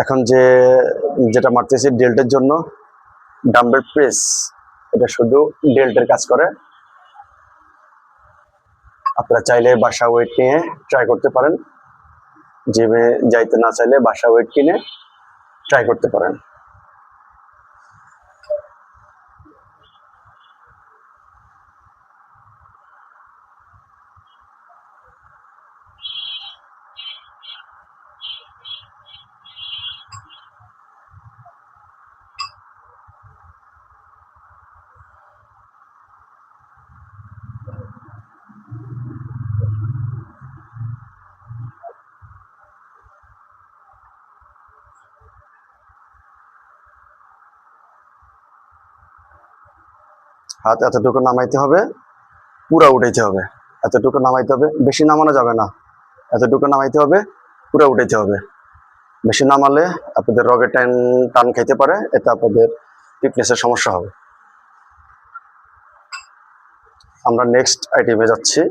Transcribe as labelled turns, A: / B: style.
A: এখন যেটা মারতেছি ডেল্টের জন্য ডাম্বেল প্রেস, এটা শুধু ডেল্টের কাজ করে। আপনারা চাইলে বাসা ওয়েট নিয়ে ট্রাই করতে পারেন, জিমে যাইতে না চাইলে বাসা ওয়েট কিনে ট্রাই করতে পারেন। হাত এতটুকু নামাইতে হবে, পুরা উঠাইতে হবে। এতটুকু নামাইতে হবে, বেশি নামানো যাবে না। এতটুকু নামাইতে হবে, পুরা উঠাইতে হবে। বেশি নামালে আপনাদের রগের টান খাইতে পারে, এতে আপনাদের ফিটনেসের সমস্যা হবে। আমরা নেক্সট আইটেমে যাচ্ছি।